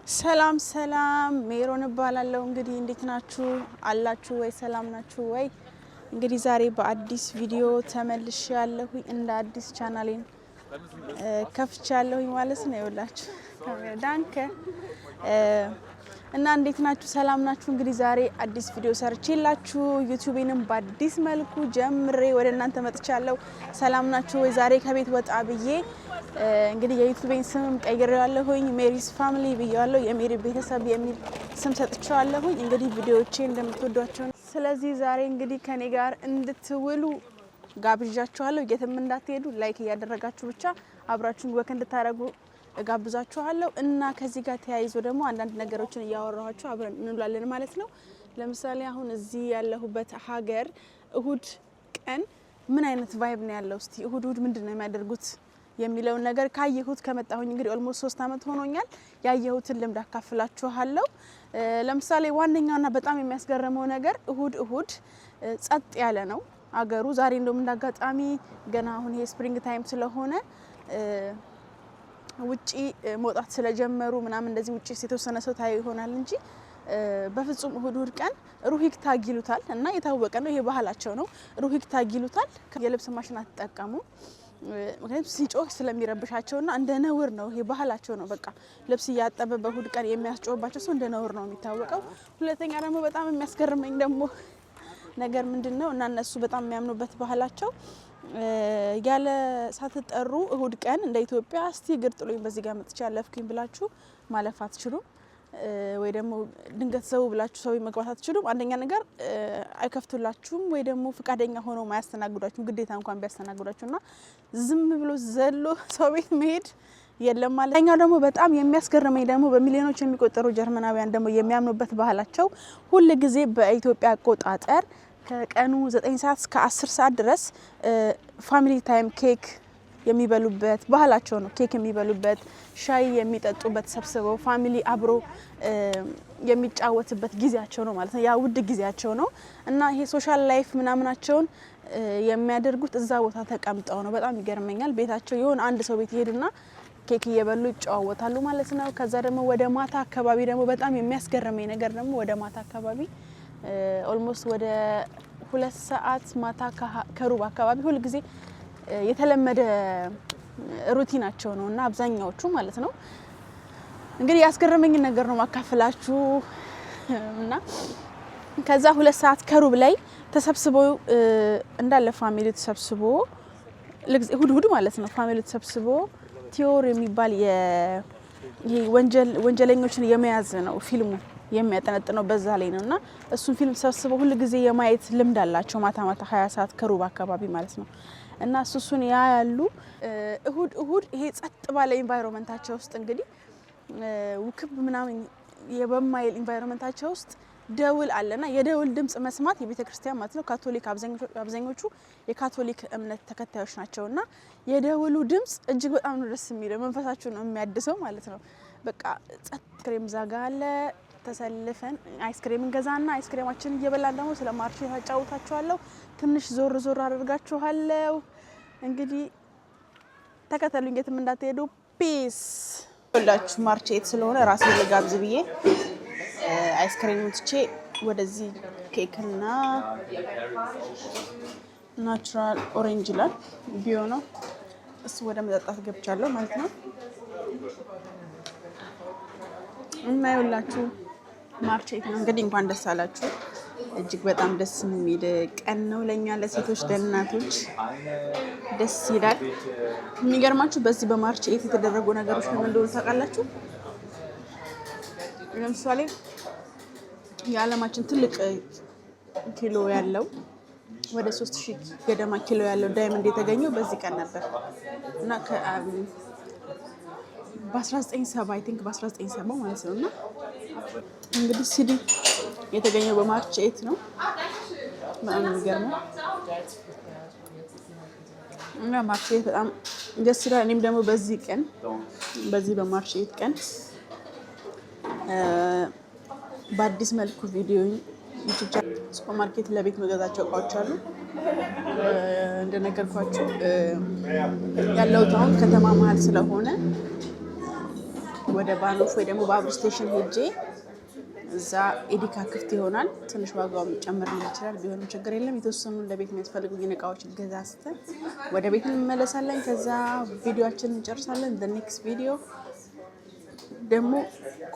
ሰላም ሰላም ሜሮን እባላለሁ። እንግዲህ እንዴት ናችሁ? አላችሁ ወይ? ሰላም ናችሁ ወይ? እንግዲህ ዛሬ በአዲስ ቪዲዮ ተመልሻለሁ። እንደ አዲስ ቻናሌን ከፍቻለሁ ማለት ነው። ይኸውላችሁ ዳንከ እና እንዴት ናችሁ? ሰላም ናችሁ? እንግዲህ ዛሬ አዲስ ቪዲዮ ሰርቼላችሁ ዩቲዩቤንም በአዲስ መልኩ ጀምሬ ወደ እናንተ መጥቻለሁ። ሰላም ናችሁ ወይ? ዛሬ ከቤት ወጣ ብዬ እንግዲህ የዩቲዩቤን ስም ቀይሬዋለሁኝ። ሜሪስ ፋሚሊ ብዬዋለሁ። የሜሪ ቤተሰብ የሚል ስም ሰጥቼዋለሁኝ። እንግዲህ ቪዲዮዎቼ እንደምትወዷቸው ነው። ስለዚህ ዛሬ እንግዲህ ከኔ ጋር እንድትውሉ ጋብዣችኋለሁ። የትም እንዳትሄዱ ላይክ እያደረጋችሁ ብቻ አብራችሁን ወክ እንድታረጉ ጋብዛችኋለሁ። እና ከዚህ ጋር ተያይዞ ደግሞ አንዳንድ ነገሮችን እያወራኋችሁ አብረን እንውላለን ማለት ነው። ለምሳሌ አሁን እዚህ ያለሁበት ሀገር እሁድ ቀን ምን አይነት ቫይብ ነው ያለው? እስቲ እሁድ ምንድነው የሚያደርጉት የሚለውን ነገር ካየሁት ከመጣሁኝ እንግዲህ ኦልሞስት 3 አመት ሆኖኛል። ያየሁትን ልምድ አካፍላችኋለሁ። ለምሳሌ ዋነኛውና በጣም የሚያስገርመው ነገር እሁድ ጸጥ ያለ ነው አገሩ። ዛሬ እንደውም እንዳጋጣሚ ገና አሁን ይሄ ስፕሪንግ ታይም ስለሆነ ውጪ መውጣት ስለጀመሩ ምናምን እንደዚህ ውጪ የተወሰነ ሰው ታዩ ይሆናል እንጂ በፍጹም እሁድ ቀን ሩሂክ ታግ ይሉታል እና የታወቀ ነው። ይሄ ባህላቸው ነው። ሩሂክ ታግ ይሉታል። የልብስ ማሽን አትጠቀሙ፣ ምክንያቱም ሲጮህ ስለሚረብሻቸውና እንደ ነውር ነው። ይሄ ባህላቸው ነው። በቃ ልብስ እያጠበ በእሁድ ቀን የሚያስጮህባቸው ሰው እንደ ነውር ነው የሚታወቀው። ሁለተኛ ደግሞ በጣም የሚያስገርመኝ ደግሞ ነገር ምንድነው እና እነሱ በጣም የሚያምኑበት ባህላቸው ያለ ሳትጠሩ እሁድ ቀን እንደ ኢትዮጵያ እስቲ እግር ጥሎኝ በዚህ ጋር መጥቻ አለፍኩኝ ብላችሁ ማለፍ አትችሉም። ወይ ደግሞ ድንገት ዘው ብላችሁ ሰው መግባት አትችሉም። አንደኛ ነገር አይከፍቱላችሁም ወይ ደግሞ ፍቃደኛ ሆነው ማያስተናግዷችሁ ግዴታ እንኳን ቢያስተናግዷችሁና ዝም ብሎ ዘሎ ሰው ቤት መሄድ የለም ማለት። ኛው ደግሞ በጣም የሚያስገርመኝ ደግሞ በሚሊዮኖች የሚቆጠሩ ጀርመናውያን ደግሞ የሚያምኑበት ባህላቸው ሁሉ ጊዜ በኢትዮጵያ አቆጣጠር ከቀኑ 9 ሰዓት እስከ 10 ሰዓት ድረስ ፋሚሊ ታይም ኬክ የሚበሉበት ባህላቸው ነው። ኬክ የሚበሉበት፣ ሻይ የሚጠጡበት፣ ሰብስበው ፋሚሊ አብሮ የሚጫወትበት ጊዜያቸው ነው ማለት ነው። ያ ውድ ጊዜያቸው ነው እና ይሄ ሶሻል ላይፍ ምናምናቸውን የሚያደርጉት እዛ ቦታ ተቀምጠው ነው። በጣም ይገርመኛል። ቤታቸው የሆነ አንድ ሰው ቤት ይሄዱና ኬክ እየበሉ ይጫወታሉ ማለት ነው። ከዛ ደግሞ ወደ ማታ አካባቢ ደግሞ በጣም የሚያስገርመኝ ነገር ደግሞ ወደ ማታ አካባቢ ኦልሞስት ወደ 2 ሰዓት ማታ ከሩብ አካባቢ ሁሉ ጊዜ የተለመደ ሩቲናቸው ነው እና አብዛኛዎቹ ማለት ነው። እንግዲህ ያስገረመኝ ነገር ነው ማካፈላችሁ እና ከዛ 2 ሰዓት ከሩብ ላይ ተሰብስበው እንዳለ ፋሚሊ ተሰብስቦ እሁድ ማለት ነው ፋሚሊ ተሰብስቦ ቲዮር የሚባል ይሄ ወንጀለኞችን የመያዝ ነው ፊልሙ የሚያጠነጥነው በዛ ላይ ነውና እሱን ፊልም ተሰብስበው ሁሉ ጊዜ የማየት ልምድ አላቸው። ማታ 20 ሰዓት ከሩብ አካባቢ ማለት ነው እና እሱን ያያሉ። እሁድ ይሄ ጸጥ ባለ ኢንቫይሮንመንታቸው ውስጥ እንግዲህ ውክብ ምናምን የበማይል ኢንቫይሮንመንታቸው ውስጥ ደውል አለና የደውል ድምጽ መስማት የቤተክርስቲያን ማለት ነው ካቶሊክ አብዛኞቹ የካቶሊክ እምነት ተከታዮች ናቸውና የደውሉ ድምጽ እጅግ በጣም ነው ደስ የሚለው። መንፈሳችሁን ነው የሚያድሰው ማለት ነው። በቃ ጸጥ ክሬም ዛጋ አለ። ተሰልፈን አይስክሬም እንገዛና አይስክሬማችንን እየበላን ደግሞ ስለማርሽ ታጫውታችኋለሁ። ትንሽ ዞር አደርጋችኋለሁ። እንግዲህ ተከተሉኝ፣ የትም እንዳትሄዱ። ፒስ ሁላችሁ ማርቼት ስለሆነ ራሴ ልጋብዝ ብዬ አይስክሬም ትቼ ወደዚህ ኬክና ናቹራል ኦሬንጅ ይላል ቢዮ ነው እሱ ወደ መጠጣት ገብቻለሁ ማለት ነው። እና ይኸውላችሁ ማርቼት ነው እንግዲህ እንኳን ደስ አላችሁ። እጅግ በጣም ደስ የሚል ቀን ነው ለኛ ለሴቶች ለእናቶች ደስ ይላል። የሚገርማችሁ በዚህ በማርቼት የተደረጉ ነገሮች ምን እንደሆነ ታውቃላችሁ? ለምሳሌ የዓለማችን ትልቅ ኪሎ ያለው ወደ 3000 ገደማ ኪሎ ያለው ዳይመንድ የተገኘው በዚህ ቀን ነበር እና በ1970 አይ ቲንክ በ1970 ማለት ነውና እንግዲህ ሲዲ የተገኘው በማርች 8 ነው። በጣም የሚገርመው እና ማርች 8 በጣም ደስ ይላል። እኔም ደግሞ በዚህ በማርች 8 ቀን በአዲስ መልኩ ቪዲዮ ዩቲዩብ ሱፐርማርኬት ለቤት መገዛቸው እቃዎች አሉ። እንደነገርኳችሁ ያለሁት አሁን ከተማ መሀል ስለሆነ ወደ ባኖፍ ወይ ደግሞ ባቡር ስቴሽን ሄጄ እዛ ኤዲካ ክፍት ይሆናል። ትንሽ ዋጋው ጨምር ይችላል፣ ቢሆንም ችግር የለም። የተወሰኑ ለቤት የሚያስፈልጉኝ እቃዎች ገዛዝተን ወደ ቤት እንመለሳለን። ከዛ ቪዲዮአችንን እንጨርሳለን። ኔክስት ቪዲዮ ደግሞ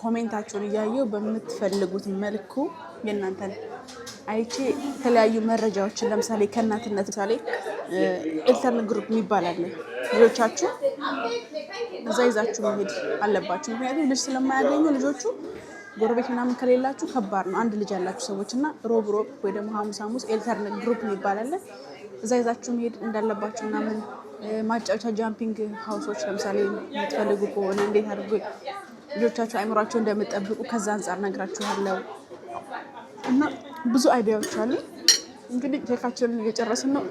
ኮሜንታችሁን እያየሁ በምትፈልጉት መልኩ የእናንተን አይቼ የተለያዩ መረጃዎችን ለምሳሌ ከእናትነት ምሳሌ ኢንተርን ግሩፕ የሚባል አለ። ልጆቻችሁ እዛ ይዛችሁ መሄድ አለባችሁ። ምክንያቱም ልጅ ስለማያገኙ ልጆቹ ጎረቤት ምናምን ከሌላችሁ ከባድ ነው። አንድ ልጅ ያላችሁ ሰዎች እና ሮብ ወይ ደግሞ ሐሙስ ኢንተርን ግሩፕ የሚባል አለ። እዛ ይዛችሁ መሄድ እንዳለባችሁ ምናምን ማጫወቻ ጃምፒንግ ሃውሶች ለምሳሌ የምትፈልጉ ከሆነ እንዴት አድርጎ ልጆቻችሁ አይምሯቸው እንደምትጠብቁ ከዛ አንጻር ነግራችኋለሁ እና ብዙ አይዲያዎች አሉ። እንግዲህ ኬካችንን እየጨረስን ነው።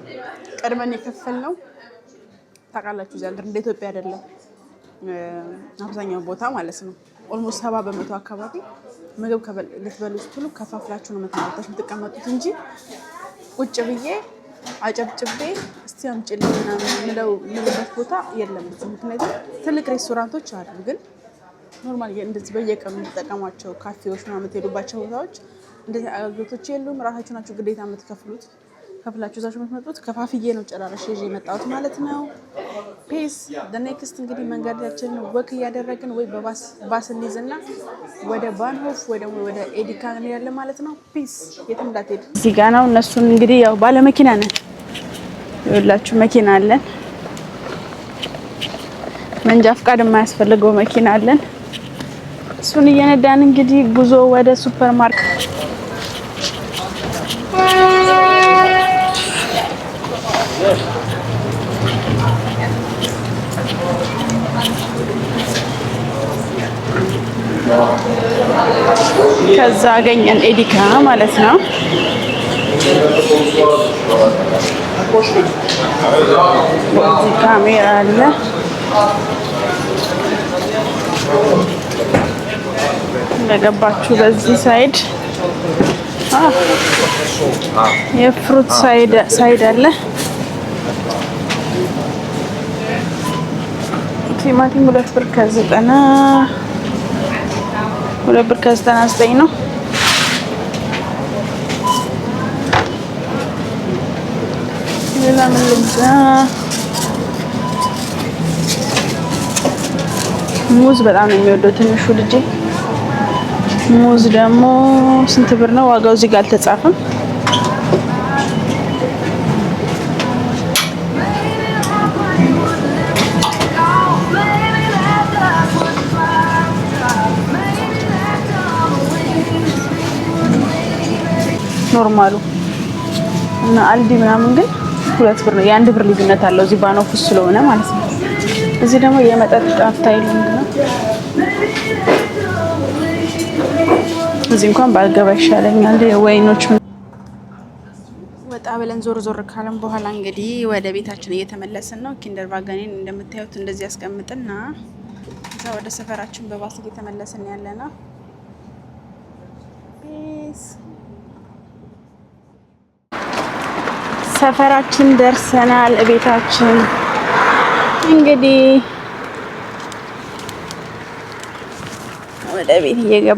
ቀድመን የከፈልነው ታውቃላችሁ፣ እዚያ እንደ ኢትዮጵያ አይደለም አብዛኛው ቦታ ማለት ነው። ኦልሞስት 70% አካባቢ ምግብ ልትበሉ ስትሉ ከፋፍላችሁ ነው የምትቀመጡት እንጂ ቁጭ ብዬ አጨብጭቤ እስቲ አምጪልኝ ምናምን የምልበት ቦታ የለም ብዙ። ምክንያቱም ትልቅ ሬስቶራንቶች አሉ፣ ግን ኖርማል እንደዚህ በየቀኑ የምትጠቀሟቸው ካፌዎች ምናምን የምትሄዱባቸው ቦታዎች እንደዚህ አገልግሎቶች የሉም። ራሳችሁ ናችሁ ግዴታ የምትከፍሉት። ከፍላችሁ እዛችሁ የምትመጡት። ከፋፍዬ ነው ጨራረሽ ይዤ የመጣሁት ማለት ነው። ፔስ ኔክስት እንግዲህ መንገዳችንን ወክ እያደረግን ወይ በባስ እንይዝና ወደ ባንሆፍ ወይ ደግሞ ወደ ኤዲካ እንሄዳለን ማለት ነው። ፒስ የትም እንዳትሄዱ። እዚህ ጋ ነው። እነሱን እንግዲህ ያው ባለ መኪና ነን። ይኸውላችሁ መኪና አለን። መንጃ ፍቃድ የማያስፈልገው መኪና አለን። እሱን እየነዳን እንግዲህ ጉዞ ወደ ሱፐር ማርኬት ከዛ አገኘን ኤዲካ ማለት ነው። እዚህ ካሜራ አለ። እንደገባችሁ በዚህ ሳይድ የፍሩት ሳይድ አለ። ቲማቲም 2 ብር ከ90 2 ብር ከ99 ነው። ሌላ ምን ልግዛ? ሙዝ በጣም ነው የሚወደው ትንሹ ልጅ። ሙዝ ደግሞ ስንት ብር ነው? ዋጋው እዚህ ጋር አልተጻፈም። ኖርማሉ እና አልዲ ምናምን ግን 2 ብር ነው። የ1 ብር ልዩነት አለው እዚህ ባኖፍ ስለሆነ ማለት ነው። እዚህ ደግሞ የመጠጥ አፍታይሊንግ ነው። እዚህ እንኳን ባልገባ ይሻለኛል። ወይኖች ወጣ ብለን ዞር ካለን በኋላ እንግዲህ ወደ ቤታችን እየተመለስን ነው። ኪንደር ቫጋኔን እንደምታዩት እንደዚህ ያስቀምጥና እዛ ወደ ሰፈራችን በባስ እየተመለስን ያለ ነው። ሰፈራችን ደርሰናል። ቤታችን እንግዲህ ወደ ቤት እየገባ